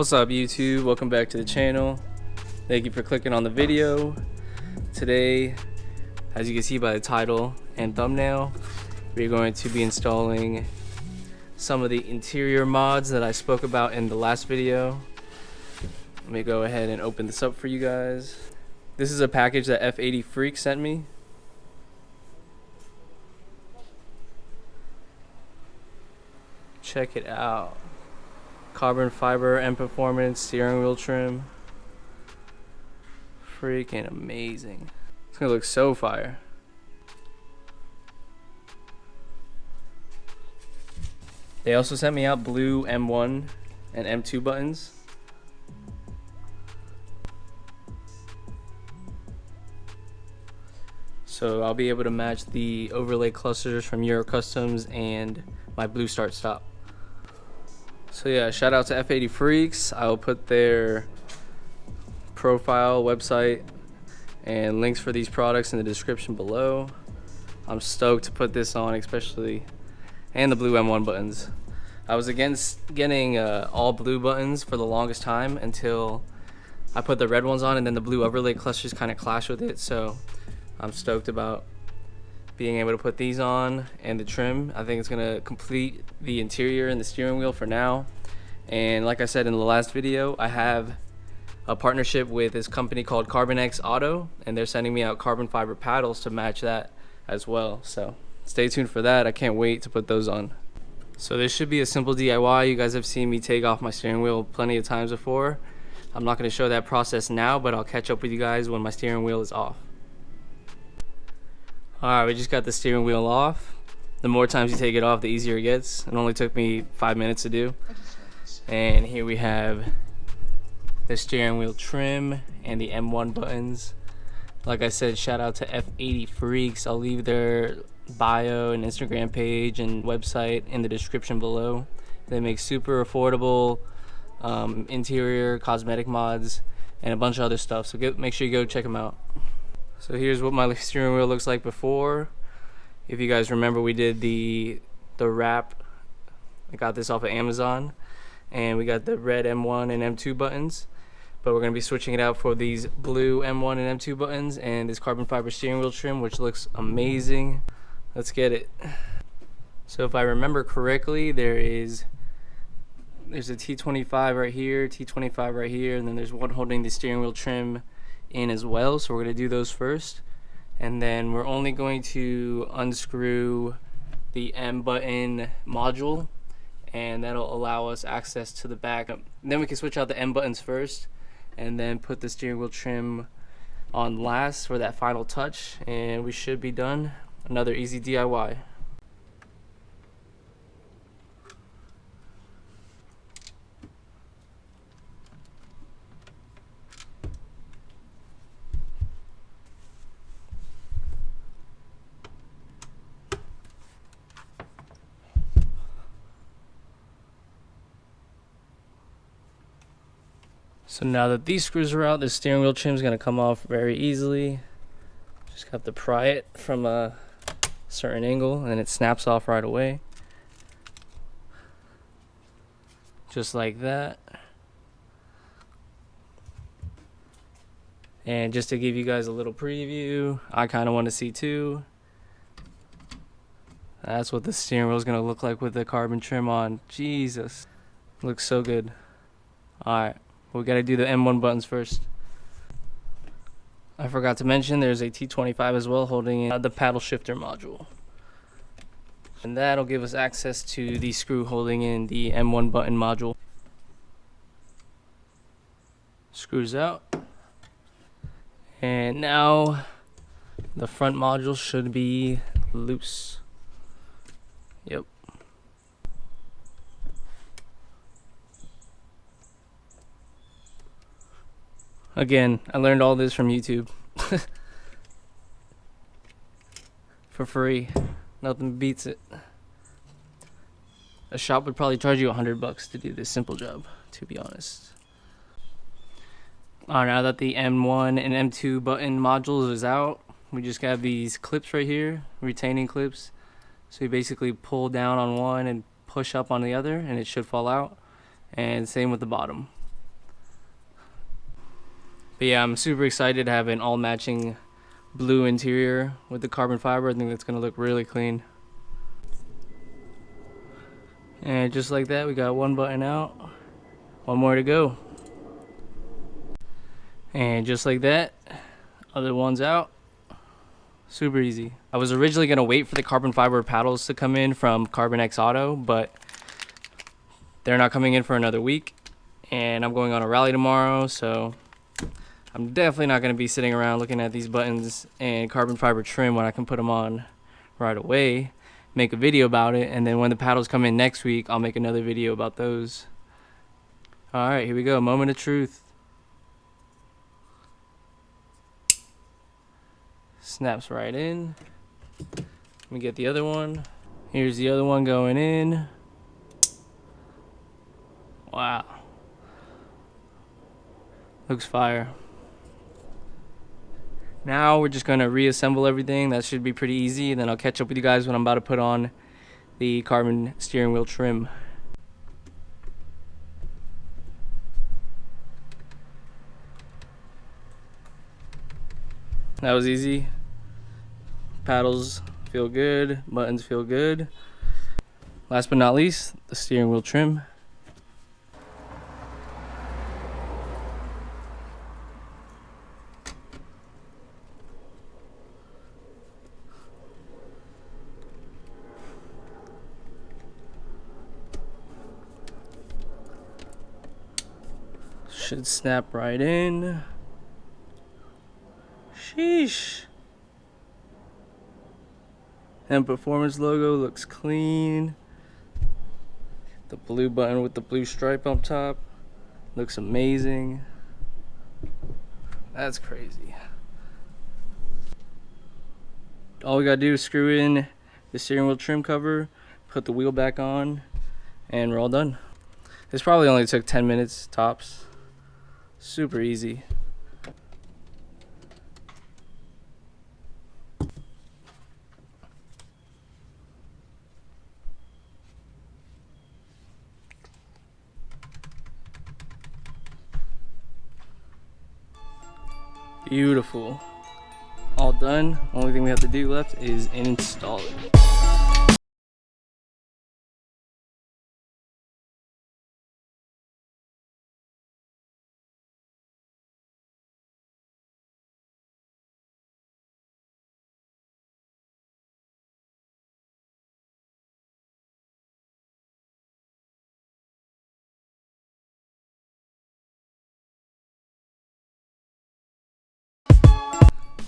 What's up YouTube? Welcome back to the channel. Thank you for clicking on the video. Today, as you can see by the title and thumbnail, we're going to be installing some of the interior mods that I spoke about in the last video. Let me go ahead and open this up for you guys. This is a package that F8x Freaks sent me. Check it out. Carbon fiber and performance steering wheel trim. Freaking amazing. It's gonna look so fire. They also sent me out blue M1 and M2 buttons. So I'll be able to match the overlay clusters from Euro Customs and my blue start stop. So yeah, shout out to F8x Freaks. I will put their profile, website, and links for these products in the description below. I'm stoked to put this on, especially, and the blue M1 buttons. I was against getting all blue buttons for the longest time until I put the red ones on, and then the blue overlay clusters kind of clash with it. So I'm stoked about being able to put these on and the trim. I think it's gonna complete the interior and the steering wheel for now. And like I said in the last video, I have a partnership with this company called Carbonex Auto, and they're sending me out carbon fiber paddles to match that as well. So stay tuned for that. I can't wait to put those on. So this should be a simple DIY. You guys have seen me take off my steering wheel plenty of times before. I'm not gonna show that process now, but I'll catch up with you guys when my steering wheel is off. Alright, we just got the steering wheel off. The more times you take it off, the easier it gets. It only took me 5 minutes to do. And here we have the steering wheel trim and the M1 buttons. Like I said, shout out to F8x Freaks. I'll leave their bio and Instagram page and website in the description below. They make super affordable interior cosmetic mods and a bunch of other stuff. So make sure you go check them out. So here's what my steering wheel looks like before. If you guys remember, we did the wrap. I got this off of Amazon, and we got the red M1 and M2 buttons, but we're going to be switching it out for these blue M1 and M2 buttons and this carbon fiber steering wheel trim, which looks amazing. Let's get it. So if I remember correctly, there's a T25 right here, T25 right here, and then there's one holding the steering wheel trim in as well. So we're going to do those first, and then we're only going to unscrew the M button module, and that'll allow us access to the back. And then we can switch out the M buttons first and then put the steering wheel trim on last for that final touch, and we should be done. Another easy DIY. So now that these screws are out, the steering wheel trim is going to come off very easily. Just have to pry it from a certain angle, and it snaps off right away. Just like that. And just to give you guys a little preview, I kind of want to see too. That's what the steering wheel is going to look like with the carbon trim on. Jesus. Looks so good. Alright. We gotta do the M1 buttons first. I forgot to mention there's a T25 as well holding the paddle shifter module. And that'll give us access to the screw holding in the M1 button module. Screws out. And now the front module should be loose. Yep. Again, I learned all this from YouTube. For free. Nothing beats it. A shop would probably charge you $100 to do this simple job, to be honest. Now that the M1 and M2 button modules is out, we just got these clips right here, retaining clips. So you basically pull down on one and push up on the other, and it should fall out. And same with the bottom. But yeah, I'm super excited to have an all matching blue interior with the carbon fiber. I think that's gonna look really clean. And just like that, we got one button out, one more to go. And just like that, other one's out. Super easy. I was originally gonna wait for the carbon fiber paddles to come in from Carbonex Auto, but they're not coming in for another week. And I'm going on a rally tomorrow, so I'm definitely not gonna be sitting around looking at these buttons and carbon fiber trim when I can put them on right away, make a video about it, and then when the paddles come in next week, I'll make another video about those. All right, here we go, moment of truth. Snaps right in. Let me get the other one. Here's the other one going in. Wow. Looks fire. Now we're just gonna reassemble everything. That should be pretty easy. And then I'll catch up with you guys when I'm about to put on the carbon steering wheel trim. That was easy. Paddles feel good, buttons feel good. Last but not least, the steering wheel trim. Should snap right in. Sheesh. And performance logo looks clean. The blue button with the blue stripe up top looks amazing. That's crazy. All we gotta do is screw in the steering wheel trim cover, put the wheel back on, and we're all done. This probably only took 10 minutes tops. Super easy. Beautiful. All done. Only thing we have to do left is install it.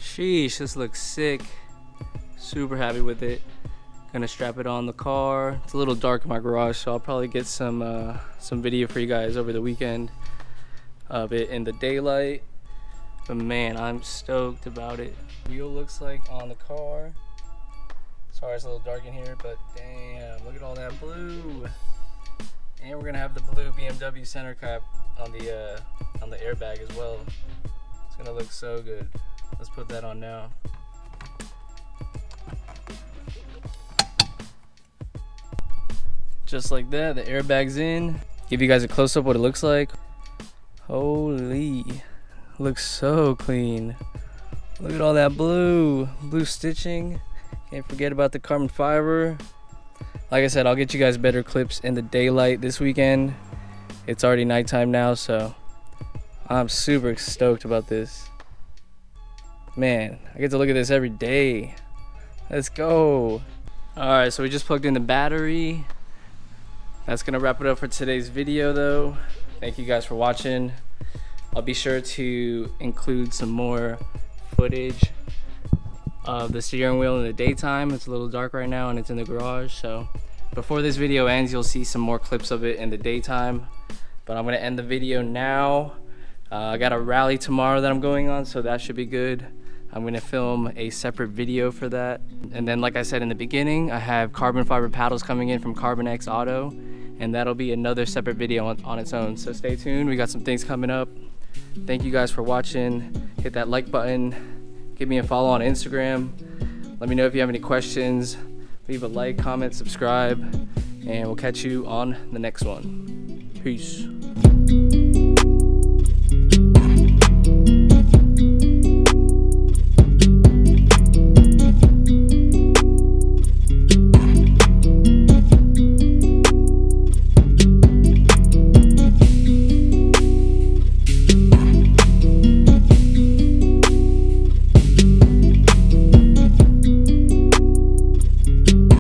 Sheesh, this looks sick. Super happy with it. Gonna strap it on the car. It's a little dark in my garage, so I'll probably get some video for you guys over the weekend of it in the daylight. But man, I'm stoked about it. Wheel looks like on the car. Sorry it's a little dark in here, but damn, look at all that blue. And we're gonna have the blue BMW center cap on the airbag as well. It's gonna look so good. Let's put that on now. Just like that, the airbag's in. Give you guys a close-up what it looks like. Holy, looks so clean. Look at all that blue stitching. Can't forget about the carbon fiber. Like I said, I'll get you guys better clips in the daylight this weekend. It's already nighttime now, so I'm super stoked about this. Man, I get to look at this every day. Let's go. All right, so we just plugged in the battery. That's gonna wrap it up for today's video though. Thank you guys for watching. I'll be sure to include some more footage of the steering wheel in the daytime. It's a little dark right now and it's in the garage, so before this video ends, you'll see some more clips of it in the daytime. But I'm gonna end the video now. I got a rally tomorrow that I'm going on, so that should be good. I'm gonna film a separate video for that. And then like I said in the beginning, I have carbon fiber paddles coming in from Carbonex Auto, and that'll be another separate video on its own. So stay tuned, we got some things coming up. Thank you guys for watching. Hit that like button, give me a follow on Instagram. Let me know if you have any questions. Leave a like, comment, subscribe, and we'll catch you on the next one. Peace.